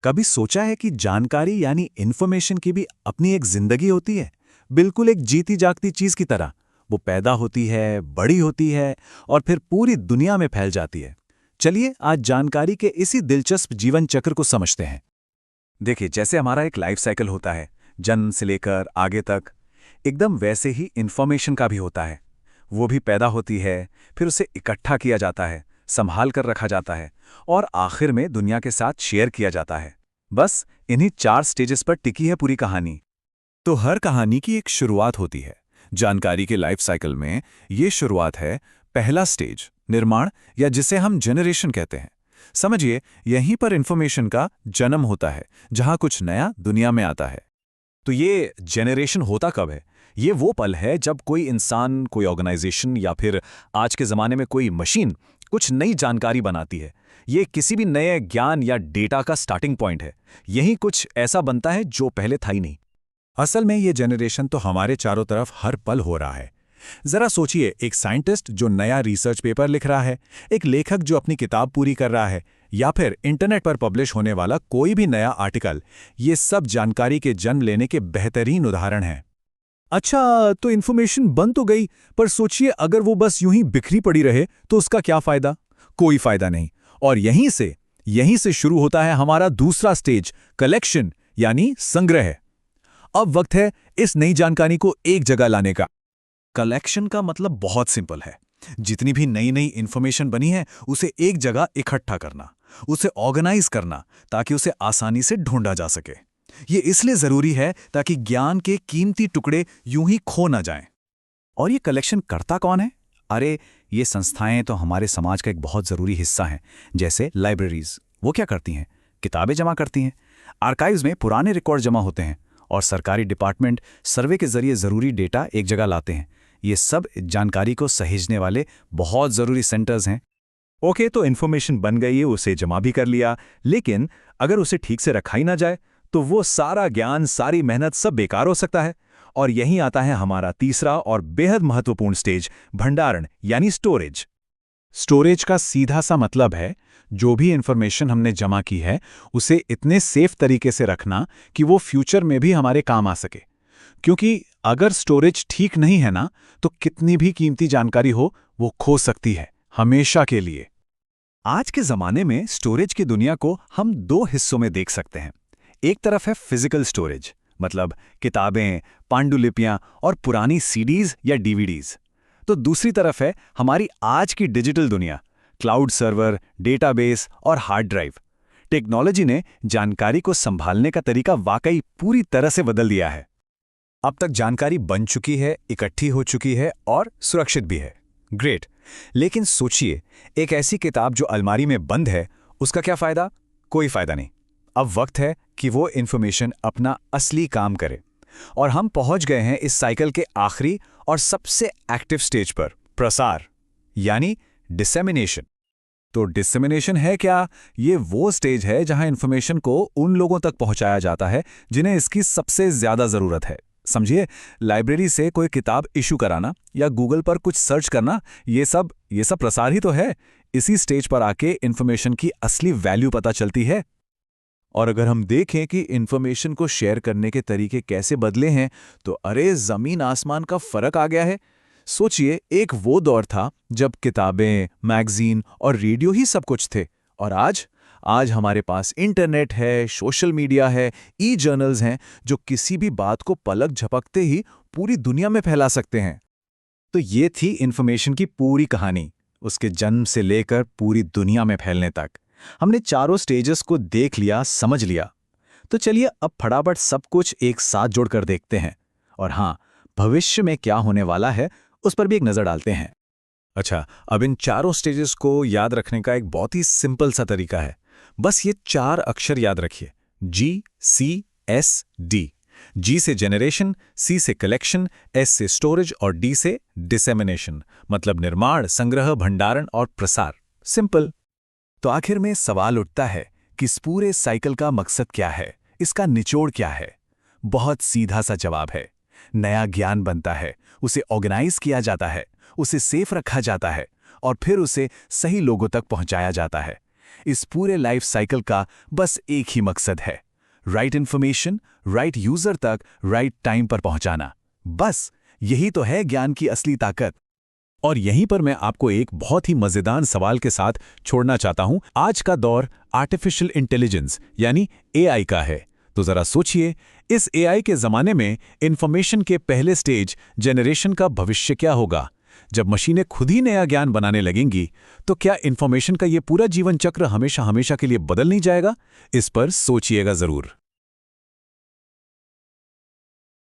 कभी सोचा है कि जानकारी यानी इन्फॉर्मेशन की भी अपनी एक जिंदगी होती है, बिल्कुल एक जीती जागती चीज की तरह। वो पैदा होती है, बड़ी होती है और फिर पूरी दुनिया में फैल जाती है। चलिए आज जानकारी के इसी दिलचस्प जीवन चक्र को समझते हैं। देखिए, जैसे हमारा एक लाइफ साइकिल होता है, जन्म से लेकर आगे तक, एकदम वैसे ही इन्फॉर्मेशन का भी होता है। वो भी पैदा होती है, फिर उसे इकट्ठा किया जाता है, संभाल कर रखा जाता है और आखिर में दुनिया के साथ शेयर किया जाता है। बस इन्हीं 4 स्टेजेस पर टिकी है पूरी कहानी। तो हर कहानी की एक शुरुआत होती है। जानकारी के लाइफ साइकिल में ये शुरुआत है पहला स्टेज, निर्माण, या जिसे हम जनरेशन कहते हैं। समझिए, यहीं पर इंफॉर्मेशन का जन्म होता है, जहां कुछ नया दुनिया में आता है। तो ये जेनरेशन होता कब है? ये वो पल है जब कोई इंसान, कोई ऑर्गेनाइजेशन या फिर आज के ज़माने में कोई मशीन कुछ नई जानकारी बनाती है। ये किसी भी नए ज्ञान या डेटा का स्टार्टिंग पॉइंट है। यही कुछ ऐसा बनता है जो पहले था ही नहीं। असल में ये जेनरेशन तो हमारे चारों तरफ हर पल हो रहा है। जरा सोचिए, एक साइंटिस्ट जो नया रिसर्च पेपर लिख रहा है, एक लेखक जो अपनी किताब पूरी कर रहा है, या फिर इंटरनेट पर पब्लिश होने वाला कोई भी नया आर्टिकल, ये सब जानकारी के जन्म लेने के बेहतरीन उदाहरण हैं। अच्छा, तो इन्फॉर्मेशन बन तो गई, पर सोचिए अगर वो बस यूं ही बिखरी पड़ी रहे तो उसका क्या फायदा? कोई फायदा नहीं। और यहीं से शुरू होता है हमारा दूसरा स्टेज, कलेक्शन यानी संग्रह। अब वक्त है इस नई जानकारी को एक जगह लाने का। कलेक्शन का मतलब बहुत सिंपल है। जितनी भी नई नई इन्फॉर्मेशन बनी है उसे एक जगह इकट्ठा करना, उसे ऑर्गेनाइज करना, ताकि उसे आसानी से ढूंढा जा सके। ये इसलिए जरूरी है ताकि ज्ञान के कीमती टुकड़े यूं ही खो ना जाएं। और ये कलेक्शन करता कौन है? अरे, ये संस्थाएं तो हमारे समाज का एक बहुत जरूरी हिस्सा हैं। जैसे लाइब्रेरीज, वो क्या करती हैं? किताबें जमा करती हैं। आर्काइव्स में पुराने रिकॉर्ड जमा होते हैं और सरकारी डिपार्टमेंट सर्वे के जरिए जरूरी डेटा एक जगह लाते हैं। ये सब जानकारी को सहेजने वाले बहुत जरूरी सेंटर्स हैं। ओके, तो इन्फॉर्मेशन बन गई है, उसे जमा भी कर लिया, लेकिन अगर उसे ठीक से रखा ही ना जाए तो वो सारा ज्ञान, सारी मेहनत सब बेकार हो सकता है। और यहीं आता है हमारा तीसरा और बेहद महत्वपूर्ण स्टेज, भंडारण यानी स्टोरेज। स्टोरेज का सीधा सा मतलब है जो भी इंफॉर्मेशन हमने जमा की है उसे इतने सेफ तरीके से रखना कि वो फ्यूचर में भी हमारे काम आ सके। क्योंकि अगर स्टोरेज ठीक नहीं है ना, तो कितनी भी कीमती जानकारी हो वो खो सकती है, हमेशा के लिए। आज के जमाने में स्टोरेज की दुनिया को हम 2 हिस्सों में देख सकते हैं। एक तरफ है फिजिकल स्टोरेज, मतलब किताबें, पांडुलिपियां और पुरानी सीडीज या डीवीडीज। तो दूसरी तरफ है हमारी आज की डिजिटल दुनिया, क्लाउड सर्वर, डेटाबेस और हार्ड ड्राइव। टेक्नोलॉजी ने जानकारी को संभालने का तरीका वाकई पूरी तरह से बदल दिया है। अब तक जानकारी बन चुकी है, इकट्ठी हो चुकी है और सुरक्षित भी है। ग्रेट। लेकिन सोचिए, एक ऐसी किताब जो अलमारी में बंद है, उसका क्या फायदा? कोई फायदा नहीं। अब वक्त है कि वो इन्फॉर्मेशन अपना असली काम करे। और हम पहुंच गए हैं इस साइकिल के आखिरी और सबसे एक्टिव स्टेज पर, प्रसार यानी डिसेमिनेशन। तो डिसेमिनेशन है क्या? ये वो स्टेज है जहां इन्फॉर्मेशन को उन लोगों तक पहुंचाया जाता है जिन्हें इसकी सबसे ज्यादा जरूरत है। समझिए, लाइब्रेरी से कोई किताब इशू कराना या गूगल पर कुछ सर्च करना, ये सब प्रसार ही तो है। इसी स्टेज पर आके इन्फॉर्मेशन की असली वैल्यू पता चलती है। और अगर हम देखें कि इन्फॉर्मेशन को शेयर करने के तरीके कैसे बदले हैं, तो अरे जमीन आसमान का फर्क आ गया है। सोचिए, एक वो दौर था जब किताबें, मैगजीन और रेडियो ही सब कुछ थे, और आज हमारे पास इंटरनेट है, सोशल मीडिया है, ई जर्नल्स हैं जो किसी भी बात को पलक झपकते ही पूरी दुनिया में फैला सकते हैं। तो ये थी इन्फॉर्मेशन की पूरी कहानी, उसके जन्म से लेकर पूरी दुनिया में फैलने तक। हमने चारों स्टेजेस को देख लिया, समझ लिया। तो चलिए अब फटाफट सब कुछ एक साथ जोड़कर देखते हैं। और हाँ, भविष्य में क्या होने वाला है उस पर भी एक नजर डालते हैं। अच्छा, अब इन चारों स्टेजेस को याद रखने का एक बहुत ही सिंपल सा तरीका है। बस ये 4 अक्षर याद रखिए, GCSD। जी से जनरेशन, सी से कलेक्शन, एस से स्टोरेज और डी से डिसेमिनेशन, मतलब निर्माण, संग्रह, भंडारण और प्रसार। सिंपल। तो आखिर में सवाल उठता है कि इस पूरे साइकिल का मकसद क्या है, इसका निचोड़ क्या है? बहुत सीधा सा जवाब है, नया ज्ञान बनता है, उसे ऑर्गेनाइज किया जाता है, उसे सेफ रखा जाता है और फिर उसे सही लोगों तक पहुंचाया जाता है। इस पूरे लाइफ साइकिल का बस एक ही मकसद है, राइट इन्फॉर्मेशन राइट यूजर तक राइट टाइम पर पहुंचाना। बस यही तो है ज्ञान की असली ताकत। और यहीं पर मैं आपको एक बहुत ही मजेदार सवाल के साथ छोड़ना चाहता हूं। आज का दौर आर्टिफिशियल इंटेलिजेंस यानी एआई का है। तो जरा सोचिए, इस एआई के जमाने में इंफॉर्मेशन के पहले स्टेज जनरेशन का भविष्य क्या होगा? जब मशीनें खुद ही नया ज्ञान बनाने लगेंगी, तो क्या इंफॉर्मेशन का ये पूरा जीवन चक्र हमेशा हमेशा के लिए बदल नहीं जाएगा? इस पर सोचिएगा जरूर।